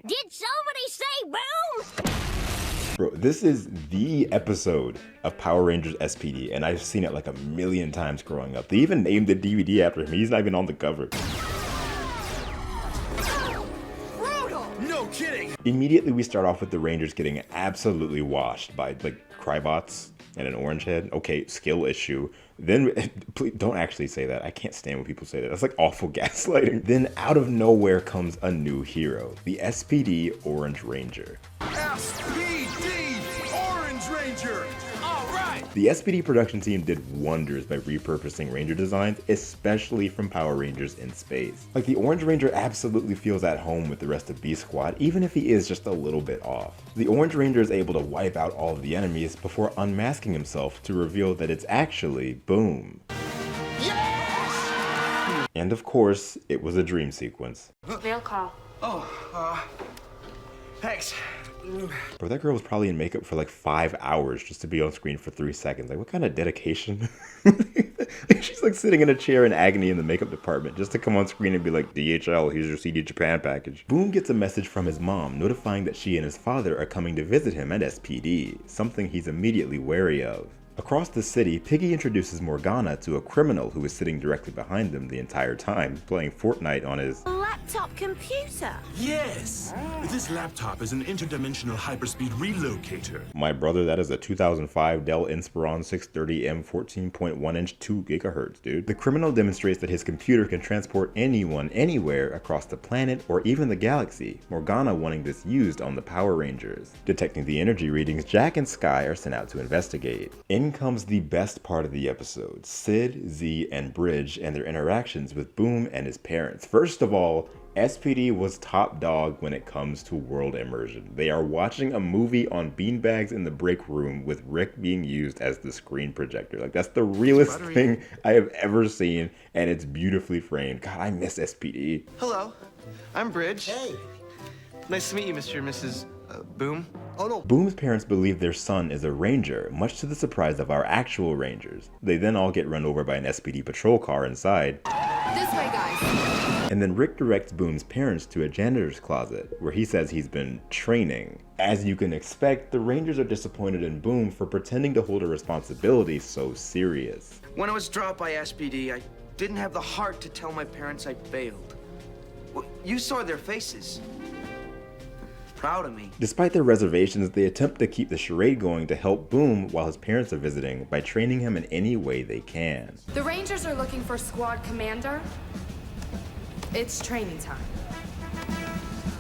Did somebody say boom? Bro, this is the episode of Power Rangers SPD, and I've seen it like a million times growing up. They even named the DVD after him. He's not even on the cover. Brutal! No kidding! Immediately, we start off with the Rangers getting absolutely washed by, like, Crybots and an orange head. Okay, skill issue. Then, please don't actually say that. I can't stand when people say that. That's like awful gaslighting. Then out of nowhere comes a new hero, the SPD Orange Ranger. SPD Orange Ranger! Alright! The SPD production team did wonders by repurposing Ranger designs, especially from Power Rangers in space. Like, the Orange Ranger absolutely feels at home with the rest of B Squad, even if he is just a little bit off. The Orange Ranger is able to wipe out all of the enemies before unmasking himself to reveal that it's actually Boom. Yes! And of course, it was a dream sequence. Mail call. Oh, thanks. Bro, that girl was probably in makeup for like 5 hours just to be on screen for 3 seconds. Like, what kind of dedication? She's like sitting in a chair in agony in the makeup department just to come on screen and be like, DHL, here's your CD Japan package. Boom gets a message from his mom notifying that she and his father are coming to visit him at SPD, something he's immediately wary of. Across the city, Piggy introduces Morgana to a criminal who is sitting directly behind them the entire time, playing Fortnite on his Laptop computer. Yes! This laptop is an interdimensional hyperspeed relocator. My brother, that is a 2005 Dell Inspiron 630M 14.1-inch 2 GHz, dude. The criminal demonstrates that his computer can transport anyone anywhere across the planet or even the galaxy, Morgana wanting this used on the Power Rangers. Detecting the energy readings, Jack and Sky are sent out to investigate. In comes the best part of the episode, Sid, Z, and Bridge and their interactions with Boom and his parents. First of all, SPD was top dog when it comes to world immersion. They are watching a movie on beanbags in the break room with Rick being used as the screen projector. Like, that's the realest thing I have ever seen, and it's beautifully framed. God, I miss SPD. Hello, I'm Bridge. Hey. Nice to meet you, Mr. and Mrs. Boom. Oh no. Boom's parents believe their son is a ranger, much to the surprise of our actual rangers. They then all get run over by an SPD patrol car inside. This way, guys. And then Rick directs Boom's parents to a janitor's closet, where he says he's been training. As you can expect, the Rangers are disappointed in Boom for pretending to hold a responsibility so serious. When I was dropped by SPD, I didn't have the heart to tell my parents I failed. Well, you saw their faces. Proud of me. Despite their reservations, they attempt to keep the charade going to help Boom while his parents are visiting by training him in any way they can. The Rangers are looking for squad commander. It's training time.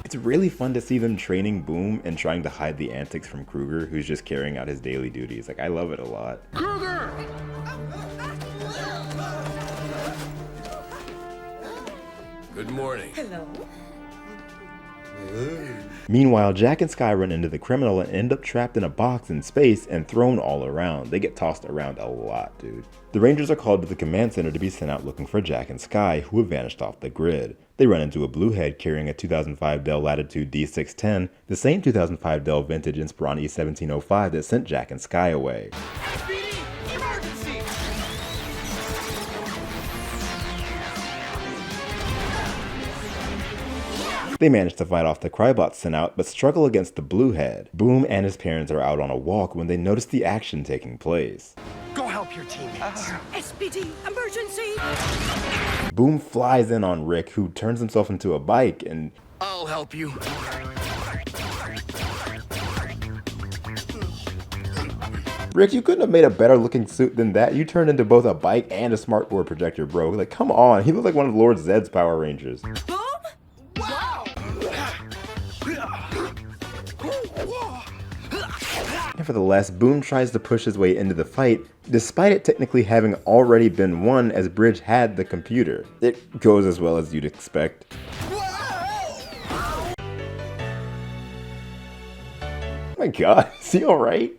It's really fun to see them training Boom and trying to hide the antics from Kruger, who's just carrying out his daily duties. Like, I love it a lot. Kruger! Good morning. Hello. Meanwhile, Jack and Sky run into the criminal and end up trapped in a box in space and thrown all around. They get tossed around a lot, dude. The Rangers are called to the command center to be sent out looking for Jack and Sky, who have vanished off the grid. They run into a bluehead carrying a 2005 Dell Latitude D610, the same 2005 Dell Vintage Inspiron E1705 that sent Jack and Sky away. SPD emergency! They manage to fight off the Crybots sent out, but struggle against the Bluehead. Boom and his parents are out on a walk when they notice the action taking place. Go help your teammates. SPD emergency. Boom flies in on Rick, who turns himself into a bike, and I'll help you. Rick, you couldn't have made a better looking suit than that. You turned into both a bike and a smartboard projector, bro. Like, come on. He looked like one of Lord Zed's Power Rangers. Boom. Wow! Nevertheless, Boom tries to push his way into the fight, despite it technically having already been won as Bridge had the computer. It goes as well as you'd expect. Oh my god, is he alright?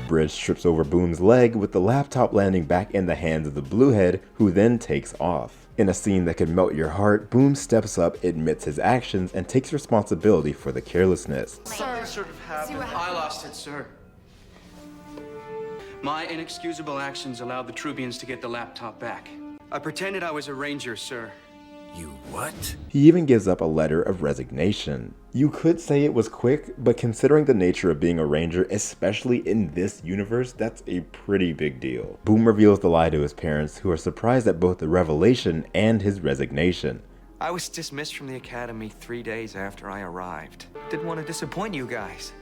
Bridge trips over Boom's leg, with the laptop landing back in the hands of the Bluehead, who then takes off. In a scene that could melt your heart, Boom steps up, admits his actions, and takes responsibility for the carelessness. Something sort of happened. what I lost it, sir. My inexcusable actions allowed the Trubians to get the laptop back. I pretended I was a ranger, sir. You what? He even gives up a letter of resignation. You could say it was quick, but considering the nature of being a ranger, especially in this universe, that's a pretty big deal. Boom reveals the lie to his parents, who are surprised at both the revelation and his resignation. I was dismissed from the academy 3 days after I arrived. Didn't want to disappoint you guys.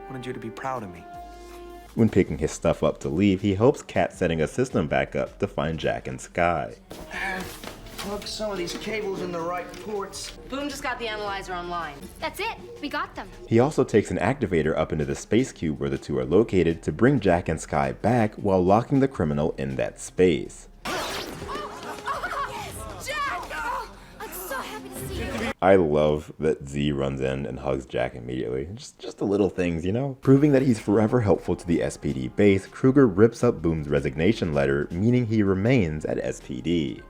Wanted you to be proud of me. When picking his stuff up to leave, he hopes Kat setting a system back up to find Jack and Sky. Plug some of these cables in the right ports. Boom just got the analyzer online. That's it. We got them. He also takes an activator up into the space cube where the two are located to bring Jack and Sky back while locking the criminal in that space. I love that Z runs in and hugs Jack immediately. Just the little things, you know? Proving that he's forever helpful to the SPD base, Kruger rips up Boom's resignation letter, meaning he remains at SPD.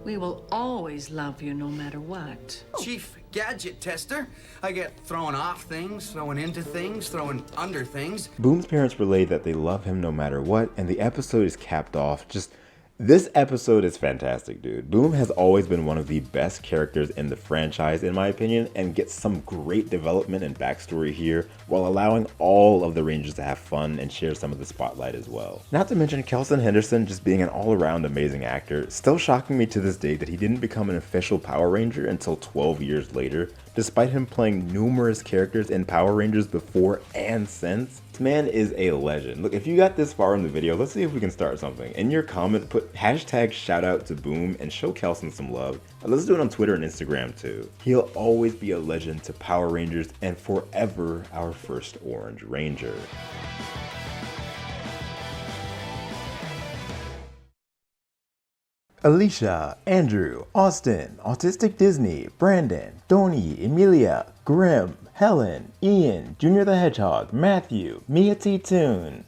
We will always love you no matter what. Chief Gadget Tester. I get throwing off things, throwing into things, throwing under things. Boom's parents relay that they love him no matter what, and the episode is capped off. This episode is fantastic, dude. Boom has always been one of the best characters in the franchise, in my opinion, and gets some great development and backstory here, while allowing all of the Rangers to have fun and share some of the spotlight as well. Not to mention Kelson Henderson just being an all-around amazing actor, still shocking me to this day that he didn't become an official Power Ranger until 12 years later, despite him playing numerous characters in Power Rangers before and since. This man is a legend. Look, if you got this far in the video, let's see if we can start something. In your comment, put hashtag shoutout to Boom and show Kelson some love. Let's do it on Twitter and Instagram too. He'll always be a legend to Power Rangers and forever our first Orange Ranger. Alicia, Andrew, Austin, Autistic Disney, Brandon, Donnie, Emilia, Grim, Helen, Ian, Junior the Hedgehog, Matthew, Mia T. Toon,